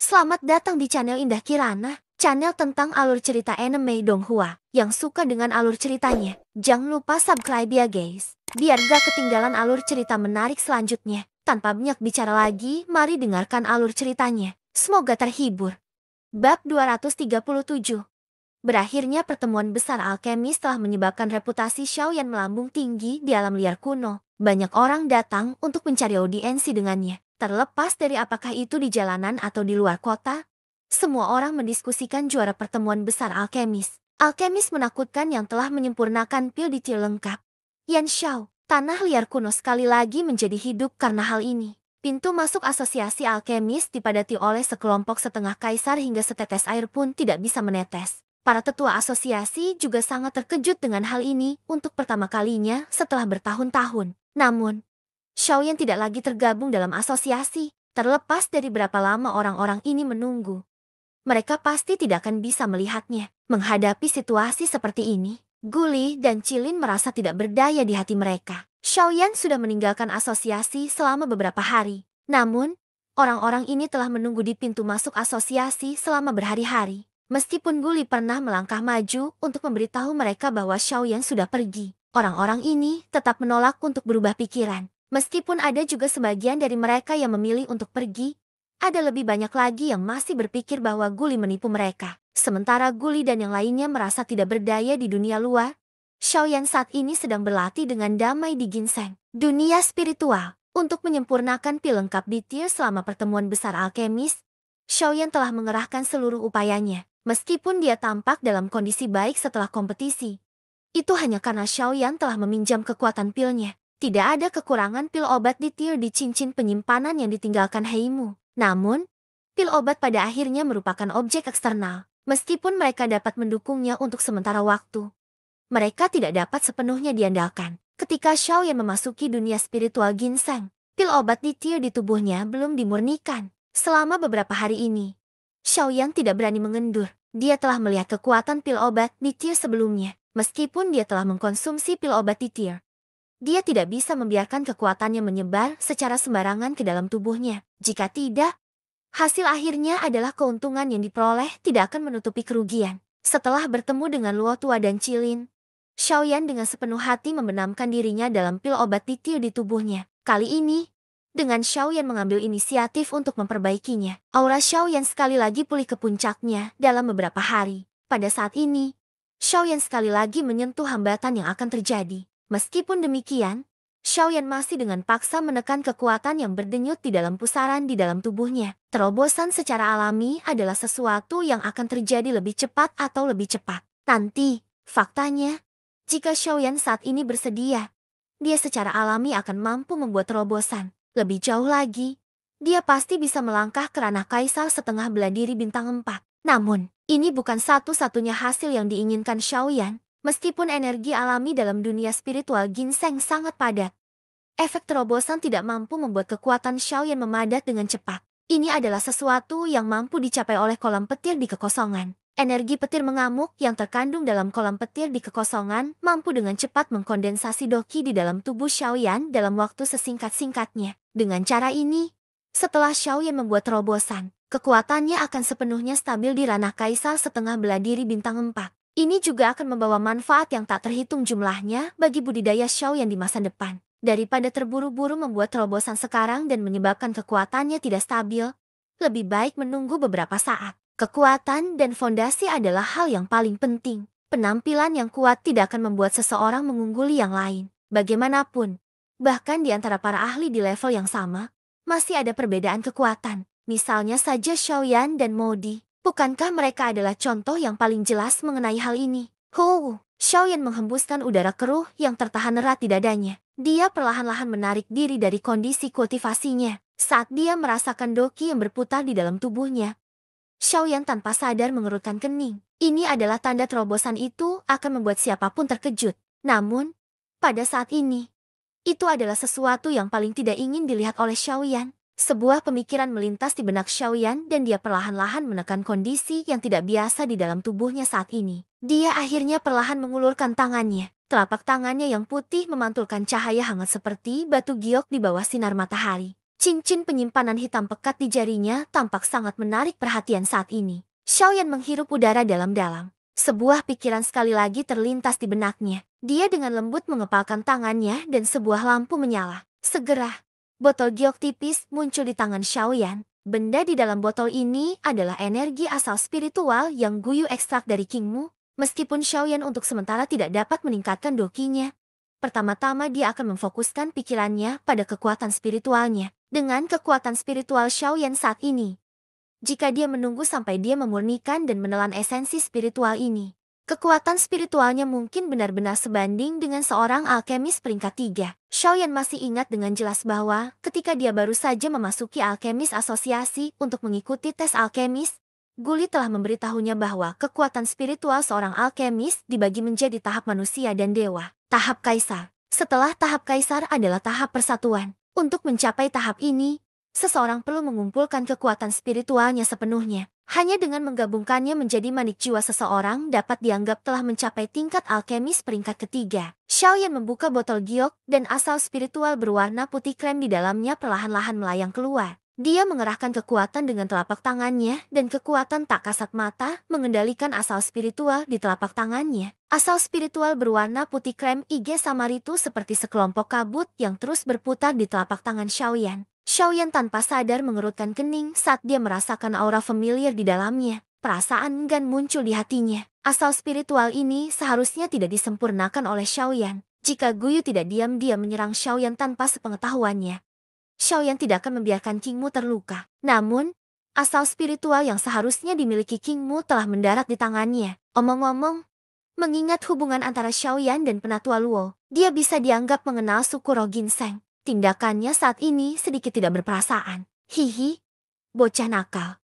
Selamat datang di channel Indah Kirana, channel tentang alur cerita anime Donghua. Yang suka dengan alur ceritanya, jangan lupa subscribe ya guys, biar gak ketinggalan alur cerita menarik selanjutnya. Tanpa banyak bicara lagi, mari dengarkan alur ceritanya. Semoga terhibur. Bab 237. Berakhirnya pertemuan besar alkemis telah menyebabkan reputasi Xiaoyan melambung tinggi di alam liar kuno. Banyak orang datang untuk mencari audiensi dengannya. Terlepas dari apakah itu di jalanan atau di luar kota, semua orang mendiskusikan juara pertemuan besar alkemis. Alkemis menakutkan yang telah menyempurnakan pil di tier lengkap. Yan Xiao, tanah liar kuno sekali lagi menjadi hidup karena hal ini. Pintu masuk asosiasi alkemis dipadati oleh sekelompok setengah kaisar hingga setetes air pun tidak bisa menetes. Para tetua asosiasi juga sangat terkejut dengan hal ini untuk pertama kalinya setelah bertahun-tahun. Namun, Xiaoyan tidak lagi tergabung dalam asosiasi. Terlepas dari berapa lama orang-orang ini menunggu, mereka pasti tidak akan bisa melihatnya. Menghadapi situasi seperti ini, Guli dan Cilin merasa tidak berdaya di hati mereka. Xiaoyan sudah meninggalkan asosiasi selama beberapa hari. Namun, orang-orang ini telah menunggu di pintu masuk asosiasi selama berhari-hari. Meskipun Guli pernah melangkah maju untuk memberitahu mereka bahwa Xiaoyan sudah pergi, orang-orang ini tetap menolak untuk berubah pikiran. Meskipun ada juga sebagian dari mereka yang memilih untuk pergi, ada lebih banyak lagi yang masih berpikir bahwa Guli menipu mereka. Sementara Guli dan yang lainnya merasa tidak berdaya di dunia luar, Xiaoyan saat ini sedang berlatih dengan damai di ginseng, dunia spiritual. Untuk menyempurnakan pil lengkap di tier selama pertemuan besar alkemis, Xiaoyan telah mengerahkan seluruh upayanya. Meskipun dia tampak dalam kondisi baik setelah kompetisi, itu hanya karena Xiaoyan telah meminjam kekuatan pilnya. Tidak ada kekurangan pil obat di tier di cincin penyimpanan yang ditinggalkan Heimu. Namun, pil obat pada akhirnya merupakan objek eksternal. Meskipun mereka dapat mendukungnya untuk sementara waktu, mereka tidak dapat sepenuhnya diandalkan. Ketika Xiaoyan memasuki dunia spiritual ginseng, pil obat di tier di tubuhnya belum dimurnikan. Selama beberapa hari ini, Xiaoyan tidak berani mengendur. Dia telah melihat kekuatan pil obat di tier sebelumnya. Meskipun dia telah mengkonsumsi pil obat di tier, dia tidak bisa membiarkan kekuatannya menyebar secara sembarangan ke dalam tubuhnya. Jika tidak, hasil akhirnya adalah keuntungan yang diperoleh tidak akan menutupi kerugian. Setelah bertemu dengan Luo Tua dan Cilin, Xiaoyan dengan sepenuh hati membenamkan dirinya dalam pil obat di tier di tubuhnya. Kali ini, dengan Xiaoyan mengambil inisiatif untuk memperbaikinya, aura Xiaoyan sekali lagi pulih ke puncaknya dalam beberapa hari. Pada saat ini, Xiaoyan sekali lagi menyentuh hambatan yang akan terjadi. Meskipun demikian, Xiaoyan masih dengan paksa menekan kekuatan yang berdenyut di dalam pusaran di dalam tubuhnya. Terobosan secara alami adalah sesuatu yang akan terjadi lebih cepat atau lebih cepat nanti. Faktanya, jika Xiaoyan saat ini bersedia, dia secara alami akan mampu membuat terobosan. Lebih jauh lagi, dia pasti bisa melangkah ke ranah kaisar setengah bela diri bintang 4. Namun, ini bukan satu-satunya hasil yang diinginkan Xiaoyan. Meskipun energi alami dalam dunia spiritual ginseng sangat padat, efek terobosan tidak mampu membuat kekuatan Xiaoyan memadat dengan cepat. Ini adalah sesuatu yang mampu dicapai oleh kolam petir di kekosongan. Energi petir mengamuk yang terkandung dalam kolam petir di kekosongan mampu dengan cepat mengkondensasi doki di dalam tubuh Xiaoyan dalam waktu sesingkat-singkatnya. Dengan cara ini, setelah Xiaoyan membuat terobosan, kekuatannya akan sepenuhnya stabil di ranah kaisar setengah bela diri bintang 4. Ini juga akan membawa manfaat yang tak terhitung jumlahnya bagi budidaya Xiaoyan di masa depan. Daripada terburu-buru membuat terobosan sekarang dan menyebabkan kekuatannya tidak stabil, lebih baik menunggu beberapa saat. Kekuatan dan fondasi adalah hal yang paling penting. Penampilan yang kuat tidak akan membuat seseorang mengungguli yang lain. Bagaimanapun, bahkan di antara para ahli di level yang sama, masih ada perbedaan kekuatan. Misalnya saja Xiaoyan dan Modi. Bukankah mereka adalah contoh yang paling jelas mengenai hal ini? Xiaoyan menghembuskan udara keruh yang tertahan erat di dadanya. Dia perlahan-lahan menarik diri dari kondisi kultivasinya. Saat dia merasakan doki yang berputar di dalam tubuhnya, Xiaoyan tanpa sadar mengerutkan kening. Ini adalah tanda terobosan itu akan membuat siapapun terkejut. Namun, pada saat ini, itu adalah sesuatu yang paling tidak ingin dilihat oleh Xiaoyan. Sebuah pemikiran melintas di benak Xiaoyan dan dia perlahan-lahan menekan kondisi yang tidak biasa di dalam tubuhnya saat ini. Dia akhirnya perlahan mengulurkan tangannya. Telapak tangannya yang putih memantulkan cahaya hangat seperti batu giok di bawah sinar matahari. Cincin penyimpanan hitam pekat di jarinya tampak sangat menarik perhatian saat ini. Xiaoyan menghirup udara dalam-dalam. Sebuah pikiran sekali lagi terlintas di benaknya. Dia dengan lembut mengepalkan tangannya dan sebuah lampu menyala. Segera, botol giok tipis muncul di tangan Xiaoyan. Benda di dalam botol ini adalah energi asal spiritual yang Guyu ekstrak dari Kingmu. Meskipun Xiaoyan untuk sementara tidak dapat meningkatkan dokinya, pertama-tama dia akan memfokuskan pikirannya pada kekuatan spiritualnya. Dengan kekuatan spiritual Xiaoyan saat ini, jika dia menunggu sampai dia memurnikan dan menelan esensi spiritual ini, kekuatan spiritualnya mungkin benar-benar sebanding dengan seorang alkemis peringkat 3. Xiaoyan masih ingat dengan jelas bahwa ketika dia baru saja memasuki alkemis asosiasi untuk mengikuti tes alkemis, Guli telah memberitahunya bahwa kekuatan spiritual seorang alkemis dibagi menjadi tahap manusia dan dewa. Tahap kaisar. Setelah tahap kaisar adalah tahap persatuan. Untuk mencapai tahap ini, seseorang perlu mengumpulkan kekuatan spiritualnya sepenuhnya. Hanya dengan menggabungkannya menjadi manik jiwa seseorang dapat dianggap telah mencapai tingkat alkemis peringkat ketiga. Xiaoyan membuka botol giok dan asal spiritual berwarna putih krem di dalamnya perlahan-lahan melayang keluar. Dia mengerahkan kekuatan dengan telapak tangannya dan kekuatan tak kasat mata mengendalikan asal spiritual di telapak tangannya. Asal spiritual berwarna putih krem IG Samaritu seperti sekelompok kabut yang terus berputar di telapak tangan Xiaoyan. Xiaoyan tanpa sadar mengerutkan kening saat dia merasakan aura familiar di dalamnya. Perasaan enggan muncul di hatinya. Asal spiritual ini seharusnya tidak disempurnakan oleh Xiaoyan. Jika Guyu tidak diam-diam menyerang Xiaoyan tanpa sepengetahuannya, Xiaoyan tidak akan membiarkan Kingmu terluka. Namun, asal spiritual yang seharusnya dimiliki Kingmu telah mendarat di tangannya. Omong-omong, mengingat hubungan antara Xiaoyan dan Penatua Luo, dia bisa dianggap mengenal suku roh ginseng. Tindakannya saat ini sedikit tidak berperasaan. Hihi, bocah nakal.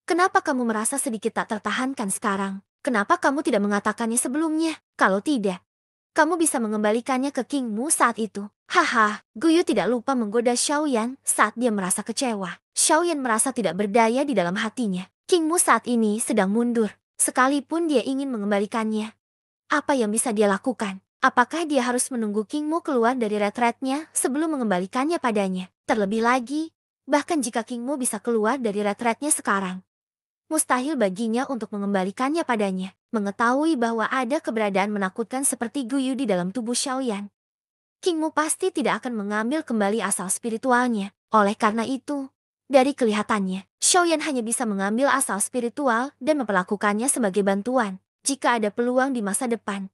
Kenapa kamu merasa sedikit tak tertahankan sekarang? Kenapa kamu tidak mengatakannya sebelumnya? Kalau tidak, kamu bisa mengembalikannya ke Kingmu saat itu. Haha, Guyu tidak lupa menggoda Xiaoyan saat dia merasa kecewa. Xiaoyan merasa tidak berdaya di dalam hatinya. Kingmu saat ini sedang mundur. Sekalipun dia ingin mengembalikannya, apa yang bisa dia lakukan? Apakah dia harus menunggu Kingmu keluar dari retretnya sebelum mengembalikannya padanya? Terlebih lagi, bahkan jika Kingmu bisa keluar dari retretnya sekarang, mustahil baginya untuk mengembalikannya padanya. Mengetahui bahwa ada keberadaan menakutkan seperti Guyu di dalam tubuh Xiaoyan, Kingmu pasti tidak akan mengambil kembali asal spiritualnya. Oleh karena itu, dari kelihatannya, Xiaoyan hanya bisa mengambil asal spiritual dan memperlakukannya sebagai bantuan. Jika ada peluang di masa depan,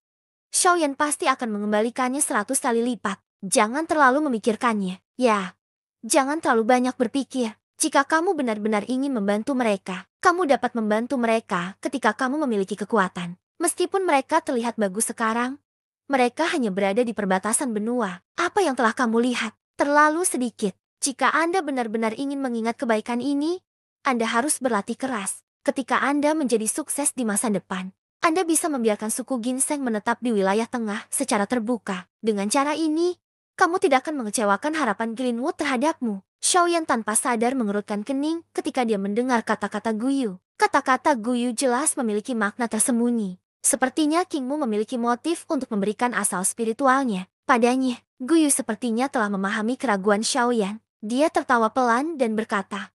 Xiaoyan pasti akan mengembalikannya 100 kali lipat. Jangan terlalu memikirkannya. Ya, jangan terlalu banyak berpikir. Jika kamu benar-benar ingin membantu mereka, kamu dapat membantu mereka ketika kamu memiliki kekuatan. Meskipun mereka terlihat bagus sekarang, mereka hanya berada di perbatasan benua. Apa yang telah kamu lihat? Terlalu sedikit. Jika Anda benar-benar ingin mengingat kebaikan ini, Anda harus berlatih keras. Ketika Anda menjadi sukses di masa depan, Anda bisa membiarkan suku ginseng menetap di wilayah tengah secara terbuka. Dengan cara ini, kamu tidak akan mengecewakan harapan Greenwood terhadapmu. Xiaoyan tanpa sadar mengerutkan kening ketika dia mendengar kata-kata Guyu. Kata-kata Guyu jelas memiliki makna tersembunyi. Sepertinya Kingmu memiliki motif untuk memberikan asal spiritualnya padanya. Guyu sepertinya telah memahami keraguan Xiaoyan. Dia tertawa pelan dan berkata,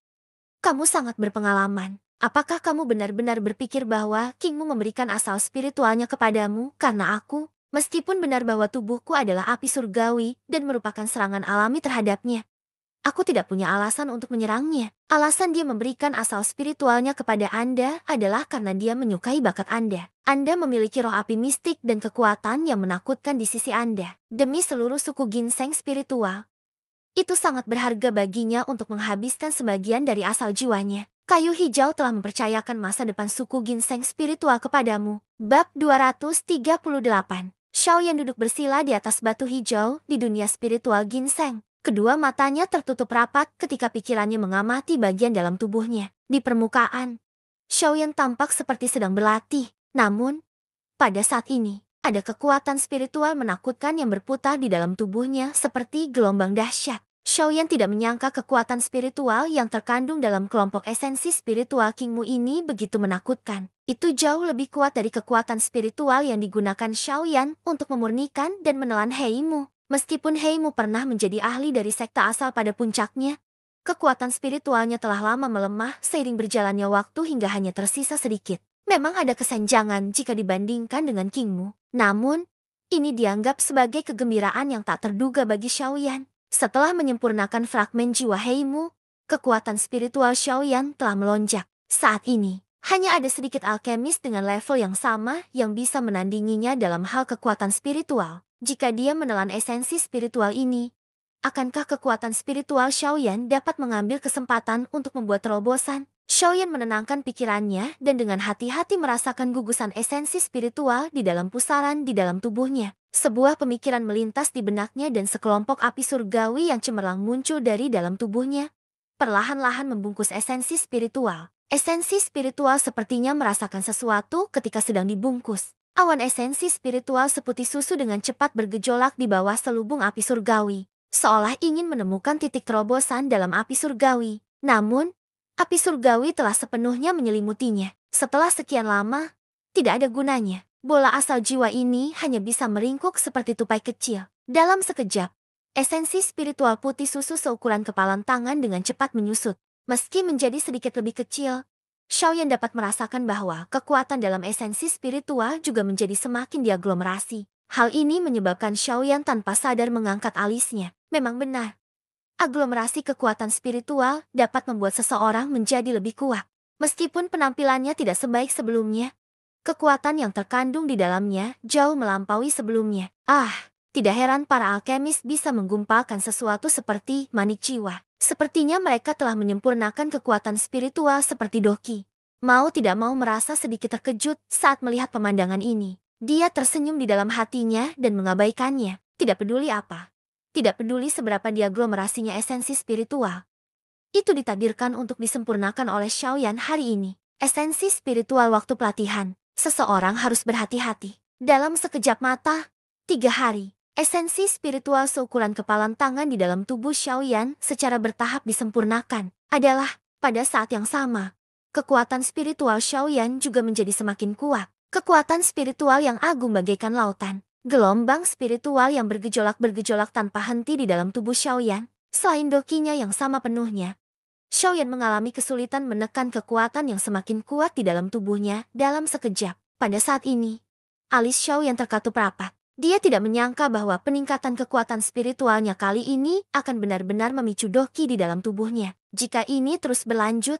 "Kamu sangat berpengalaman. Apakah kamu benar-benar berpikir bahwa Kingmu memberikan asal spiritualnya kepadamu karena aku? Meskipun benar bahwa tubuhku adalah api surgawi dan merupakan serangan alami terhadapnya, aku tidak punya alasan untuk menyerangnya. Alasan dia memberikan asal spiritualnya kepada Anda adalah karena dia menyukai bakat Anda. Anda memiliki roh api mistik dan kekuatan yang menakutkan di sisi Anda. Demi seluruh suku ginseng spiritual, itu sangat berharga baginya untuk menghabiskan sebagian dari asal jiwanya. Kayu hijau telah mempercayakan masa depan suku ginseng spiritual kepadamu." Bab 238. Xiaoyan duduk bersila di atas batu hijau di dunia spiritual ginseng. Kedua matanya tertutup rapat ketika pikirannya mengamati bagian dalam tubuhnya. Di permukaan, Xiaoyan tampak seperti sedang berlatih. Namun, pada saat ini, ada kekuatan spiritual menakutkan yang berputar di dalam tubuhnya seperti gelombang dahsyat. Xiaoyan tidak menyangka kekuatan spiritual yang terkandung dalam kelompok esensi spiritual Kingmu ini begitu menakutkan. Itu jauh lebih kuat dari kekuatan spiritual yang digunakan Xiaoyan untuk memurnikan dan menelan Heimu. Meskipun Heimu pernah menjadi ahli dari sekte asal pada puncaknya, Kekuatan spiritualnya telah lama melemah seiring berjalannya waktu hingga hanya tersisa sedikit. Memang ada kesenjangan jika dibandingkan dengan Kingmu. Namun, ini dianggap sebagai kegembiraan yang tak terduga bagi Xiaoyan. Setelah menyempurnakan fragmen jiwa Heimu, kekuatan spiritual Xiaoyan telah melonjak. Saat ini, hanya ada sedikit alkemis dengan level yang sama yang bisa menandinginya dalam hal kekuatan spiritual. Jika dia menelan esensi spiritual ini, akankah kekuatan spiritual Xiaoyan dapat mengambil kesempatan untuk membuat terobosan? Xiaoyan menenangkan pikirannya dan dengan hati-hati merasakan gugusan esensi spiritual di dalam pusaran di dalam tubuhnya. Sebuah pemikiran melintas di benaknya dan sekelompok api surgawi yang cemerlang muncul dari dalam tubuhnya. Perlahan-lahan membungkus esensi spiritual. Esensi spiritual sepertinya merasakan sesuatu ketika sedang dibungkus. Awan esensi spiritual seputih susu dengan cepat bergejolak di bawah selubung api surgawi, seolah ingin menemukan titik terobosan dalam api surgawi. Namun, api surgawi telah sepenuhnya menyelimutinya. Setelah sekian lama, tidak ada gunanya. Bola asal jiwa ini hanya bisa meringkuk seperti tupai kecil. Dalam sekejap, esensi spiritual putih susu seukuran kepalan tangan dengan cepat menyusut. Meski menjadi sedikit lebih kecil, Xiaoyan dapat merasakan bahwa kekuatan dalam esensi spiritual juga menjadi semakin diaglomerasi. Hal ini menyebabkan Xiaoyan tanpa sadar mengangkat alisnya. Memang benar, aglomerasi kekuatan spiritual dapat membuat seseorang menjadi lebih kuat. Meskipun penampilannya tidak sebaik sebelumnya, kekuatan yang terkandung di dalamnya jauh melampaui sebelumnya. Tidak heran para alkemis bisa menggumpalkan sesuatu seperti manik jiwa. Sepertinya mereka telah menyempurnakan kekuatan spiritual seperti Doki. Mau tidak mau merasa sedikit terkejut saat melihat pemandangan ini. Dia tersenyum di dalam hatinya dan mengabaikannya. Tidak peduli apa. Tidak peduli seberapa diaglomerasinya esensi spiritual. Itu ditakdirkan untuk disempurnakan oleh Xiaoyan hari ini. Esensi spiritual waktu pelatihan. Seseorang harus berhati-hati. Dalam sekejap mata, 3 hari. Esensi spiritual seukuran kepalan tangan di dalam tubuh Xiaoyan secara bertahap disempurnakan. Adalah, pada saat yang sama, kekuatan spiritual Xiaoyan juga menjadi semakin kuat. Kekuatan spiritual yang agung bagaikan lautan. Gelombang spiritual yang bergejolak-bergejolak tanpa henti di dalam tubuh Xiaoyan. Selain dokinya yang sama penuhnya, Xiaoyan mengalami kesulitan menekan kekuatan yang semakin kuat di dalam tubuhnya dalam sekejap. Pada saat ini, alis Xiaoyan terkatup rapat. Dia tidak menyangka bahwa peningkatan kekuatan spiritualnya kali ini akan benar-benar memicu doki di dalam tubuhnya. Jika ini terus berlanjut,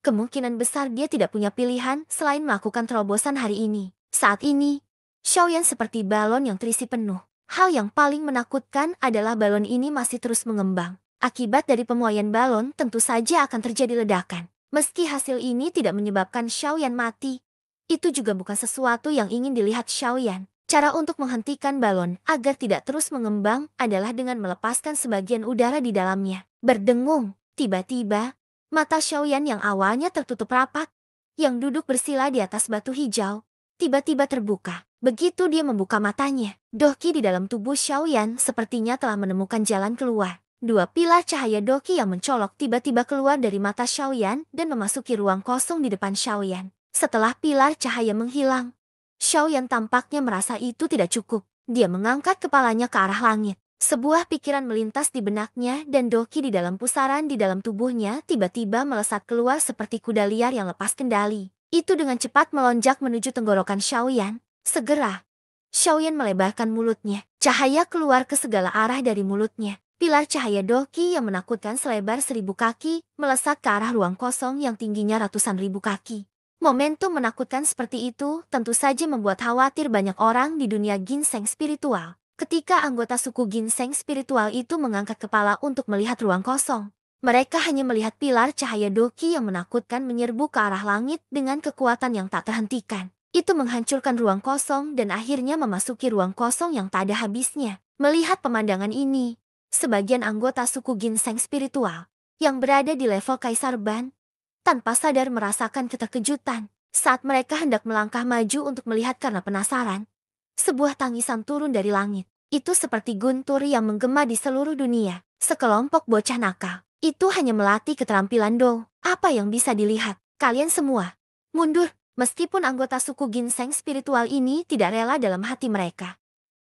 kemungkinan besar dia tidak punya pilihan selain melakukan terobosan hari ini. Saat ini, Xiaoyan seperti balon yang terisi penuh. Hal yang paling menakutkan adalah balon ini masih terus mengembang. Akibat dari pemuaian balon tentu saja akan terjadi ledakan. Meski hasil ini tidak menyebabkan Xiaoyan mati, itu juga bukan sesuatu yang ingin dilihat Xiaoyan. Cara untuk menghentikan balon agar tidak terus mengembang adalah dengan melepaskan sebagian udara di dalamnya. Berdengung, tiba-tiba, mata Xiaoyan yang awalnya tertutup rapat, yang duduk bersila di atas batu hijau, tiba-tiba terbuka. Begitu dia membuka matanya, doki di dalam tubuh Xiaoyan sepertinya telah menemukan jalan keluar. 2 pilar cahaya doki yang mencolok tiba-tiba keluar dari mata Xiaoyan dan memasuki ruang kosong di depan Xiaoyan. Setelah pilar cahaya menghilang, Xiaoyan tampaknya merasa itu tidak cukup. Dia mengangkat kepalanya ke arah langit. Sebuah pikiran melintas di benaknya dan doki di dalam pusaran di dalam tubuhnya tiba-tiba melesat keluar seperti kuda liar yang lepas kendali. Itu dengan cepat melonjak menuju tenggorokan Xiaoyan. Segera, Xiaoyan melebarkan mulutnya. Cahaya keluar ke segala arah dari mulutnya. Pilar cahaya doki yang menakutkan selebar 1000 kaki melesat ke arah ruang kosong yang tingginya ratusan ribu kaki. Momentum menakutkan seperti itu tentu saja membuat khawatir banyak orang di dunia ginseng spiritual. Ketika anggota suku ginseng spiritual itu mengangkat kepala untuk melihat ruang kosong, mereka hanya melihat pilar cahaya doki yang menakutkan menyerbu ke arah langit dengan kekuatan yang tak terhentikan. Itu menghancurkan ruang kosong dan akhirnya memasuki ruang kosong yang tak ada habisnya. Melihat pemandangan ini, sebagian anggota suku ginseng spiritual yang berada di level Kaisar Ban tanpa sadar merasakan keterkejutan. Saat mereka hendak melangkah maju untuk melihat karena penasaran, sebuah tangisan turun dari langit. Itu seperti guntur yang menggema di seluruh dunia. Sekelompok bocah nakal. Itu hanya melatih keterampilan Do. Apa yang bisa dilihat? Kalian semua mundur. Meskipun anggota suku ginseng spiritual ini tidak rela dalam hati mereka,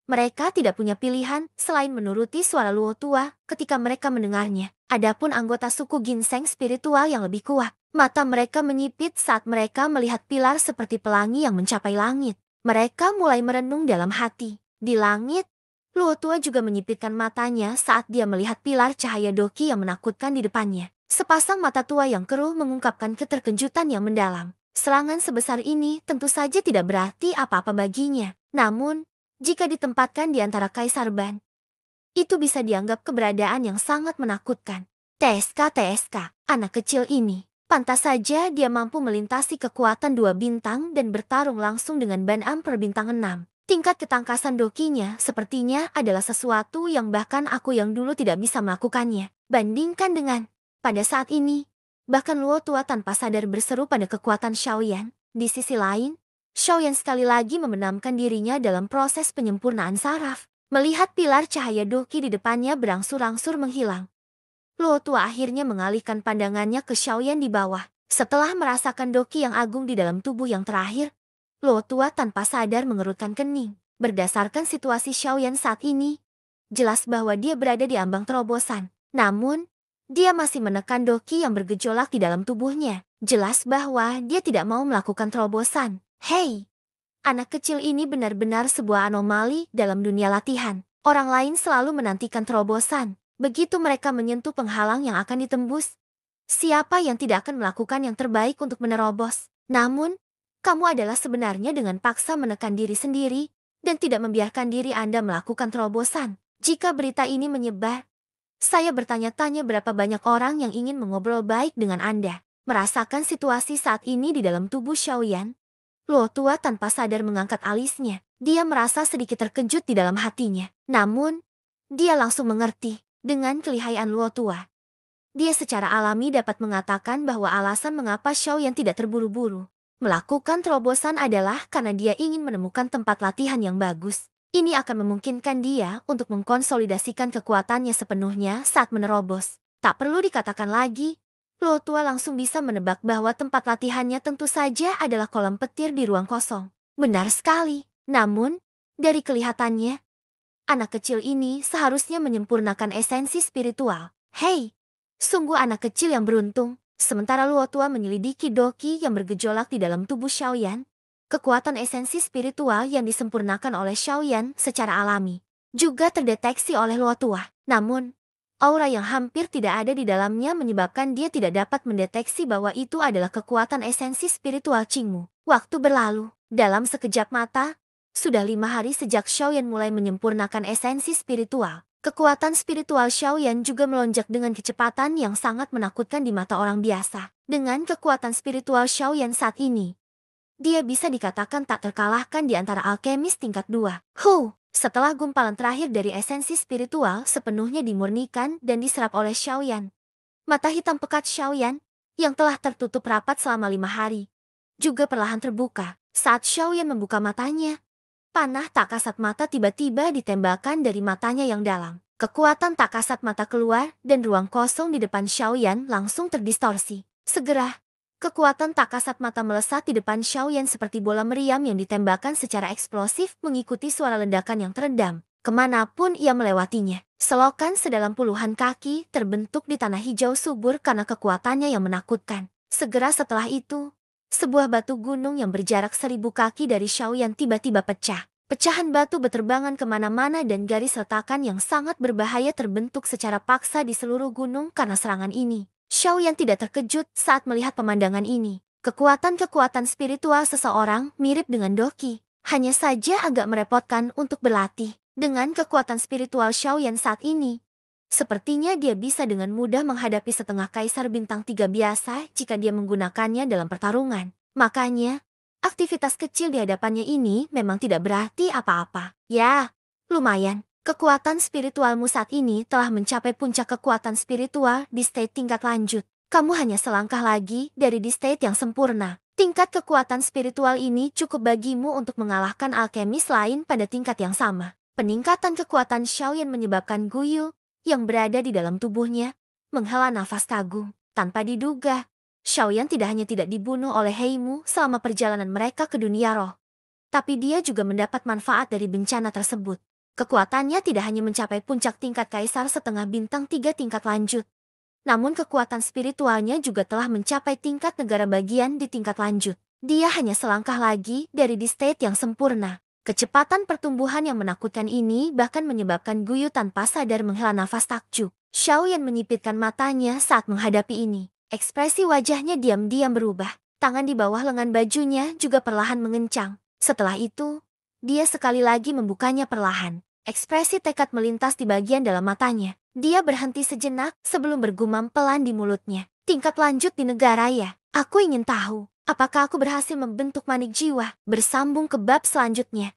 Mereka tidak punya pilihan selain menuruti suara Luo tua ketika mereka mendengarnya. Adapun anggota suku ginseng spiritual yang lebih kuat, mata mereka menyipit saat mereka melihat pilar seperti pelangi yang mencapai langit. Mereka mulai merenung dalam hati. Di langit, Luo tua juga menyipitkan matanya saat dia melihat pilar cahaya Doki yang menakutkan di depannya. Sepasang mata tua yang keruh mengungkapkan keterkejutan yang mendalam. Serangan sebesar ini tentu saja tidak berarti apa-apa baginya. Namun, jika ditempatkan di antara Kaisar Ban, itu bisa dianggap keberadaan yang sangat menakutkan. TSK, anak kecil ini. Pantas saja dia mampu melintasi kekuatan 2 bintang dan bertarung langsung dengan Ban Emperor bintang 6. Tingkat ketangkasan dokinya sepertinya adalah sesuatu yang bahkan aku yang dulu tidak bisa melakukannya. Bandingkan dengan, pada saat ini, bahkan Luo tua tanpa sadar berseru pada kekuatan Xiaoyan. Di sisi lain, Xiaoyan sekali lagi membenamkan dirinya dalam proses penyempurnaan saraf. Melihat pilar cahaya Doki di depannya berangsur-angsur menghilang, Luo tua akhirnya mengalihkan pandangannya ke Xiaoyan di bawah. Setelah merasakan Doki yang agung di dalam tubuh yang terakhir, Luo tua tanpa sadar mengerutkan kening. Berdasarkan situasi Xiaoyan saat ini, jelas bahwa dia berada di ambang terobosan. Namun, dia masih menekan Doki yang bergejolak di dalam tubuhnya. Jelas bahwa dia tidak mau melakukan terobosan. Hei, anak kecil ini benar-benar sebuah anomali dalam dunia latihan. Orang lain selalu menantikan terobosan. Begitu mereka menyentuh penghalang yang akan ditembus, siapa yang tidak akan melakukan yang terbaik untuk menerobos? Namun, kamu adalah sebenarnya dengan paksa menekan diri sendiri dan tidak membiarkan diri Anda melakukan terobosan. Jika berita ini menyebar, saya bertanya-tanya berapa banyak orang yang ingin mengobrol baik dengan Anda. Merasakan situasi saat ini di dalam tubuh Xiaoyan, Luo tua tanpa sadar mengangkat alisnya. Dia merasa sedikit terkejut di dalam hatinya. Namun, dia langsung mengerti. Dengan kelihayan Luo tua, dia secara alami dapat mengatakan bahwa alasan mengapa Xiaoyan tidak terburu-buru melakukan terobosan adalah karena dia ingin menemukan tempat latihan yang bagus. Ini akan memungkinkan dia untuk mengkonsolidasikan kekuatannya sepenuhnya saat menerobos. Tak perlu dikatakan lagi, Luo tua langsung bisa menebak bahwa tempat latihannya tentu saja adalah kolam petir di ruang kosong. Benar sekali. Namun, dari kelihatannya, anak kecil ini seharusnya menyempurnakan esensi spiritual. Hei, sungguh anak kecil yang beruntung. Sementara Luo tua menyelidiki Doki yang bergejolak di dalam tubuh Xiaoyan, kekuatan esensi spiritual yang disempurnakan oleh Xiaoyan secara alami juga terdeteksi oleh Luo tua. Namun, aura yang hampir tidak ada di dalamnya menyebabkan dia tidak dapat mendeteksi bahwa itu adalah kekuatan esensi spiritual Qingmu. Waktu berlalu, dalam sekejap mata, sudah 5 hari sejak Xiaoyan mulai menyempurnakan esensi spiritual. Kekuatan spiritual Xiaoyan juga melonjak dengan kecepatan yang sangat menakutkan di mata orang biasa. Dengan kekuatan spiritual Xiaoyan saat ini, dia bisa dikatakan tak terkalahkan di antara alkemis tingkat 2. Setelah gumpalan terakhir dari esensi spiritual sepenuhnya dimurnikan dan diserap oleh Xiaoyan, mata hitam pekat Xiaoyan, yang telah tertutup rapat selama 5 hari, juga perlahan terbuka. Saat Xiaoyan membuka matanya, panah tak kasat mata tiba-tiba ditembakkan dari matanya yang dalam. Kekuatan tak kasat mata keluar dan ruang kosong di depan Xiaoyan langsung terdistorsi. Segera, kekuatan tak kasat mata melesat di depan Xiaoyan seperti bola meriam yang ditembakkan secara eksplosif mengikuti suara ledakan yang teredam. Kemanapun ia melewatinya, selokan sedalam puluhan kaki terbentuk di tanah hijau subur karena kekuatannya yang menakutkan. Segera setelah itu, sebuah batu gunung yang berjarak 1000 kaki dari Xiaoyan tiba-tiba pecah. Pecahan batu berterbangan kemana-mana dan garis retakan yang sangat berbahaya terbentuk secara paksa di seluruh gunung karena serangan ini. Xiaoyan tidak terkejut saat melihat pemandangan ini. Kekuatan-kekuatan spiritual seseorang mirip dengan Doki. Hanya saja agak merepotkan untuk berlatih. Dengan kekuatan spiritual Xiaoyan saat ini, sepertinya dia bisa dengan mudah menghadapi setengah kaisar bintang 3 biasa jika dia menggunakannya dalam pertarungan. Makanya, aktivitas kecil di hadapannya ini memang tidak berarti apa-apa. Ya, lumayan. Kekuatan spiritualmu saat ini telah mencapai puncak kekuatan spiritual di state tingkat lanjut. Kamu hanya selangkah lagi dari di state yang sempurna. Tingkat kekuatan spiritual ini cukup bagimu untuk mengalahkan alkemis lain pada tingkat yang sama. Peningkatan kekuatan Xiaoyan menyebabkan Guyu yang berada di dalam tubuhnya menghela nafas kagum. Tanpa diduga, Xiaoyan tidak hanya tidak dibunuh oleh Heimu selama perjalanan mereka ke dunia roh, tapi dia juga mendapat manfaat dari bencana tersebut. Kekuatannya tidak hanya mencapai puncak tingkat kaisar setengah bintang 3 tingkat lanjut. Namun kekuatan spiritualnya juga telah mencapai tingkat negara bagian di tingkat lanjut. Dia hanya selangkah lagi dari di state yang sempurna. Kecepatan pertumbuhan yang menakutkan ini bahkan menyebabkan Guyu tanpa sadar menghela nafas takjub. Xiaoyan menyipitkan matanya saat menghadapi ini. Ekspresi wajahnya diam-diam berubah. Tangan di bawah lengan bajunya juga perlahan mengencang. Setelah itu, dia sekali lagi membukanya perlahan. Ekspresi tekad melintas di bagian dalam matanya. Dia berhenti sejenak sebelum bergumam pelan di mulutnya. Tingkat lanjut di negara ya. Aku ingin tahu, apakah aku berhasil membentuk manik jiwa? Bersambung ke bab selanjutnya.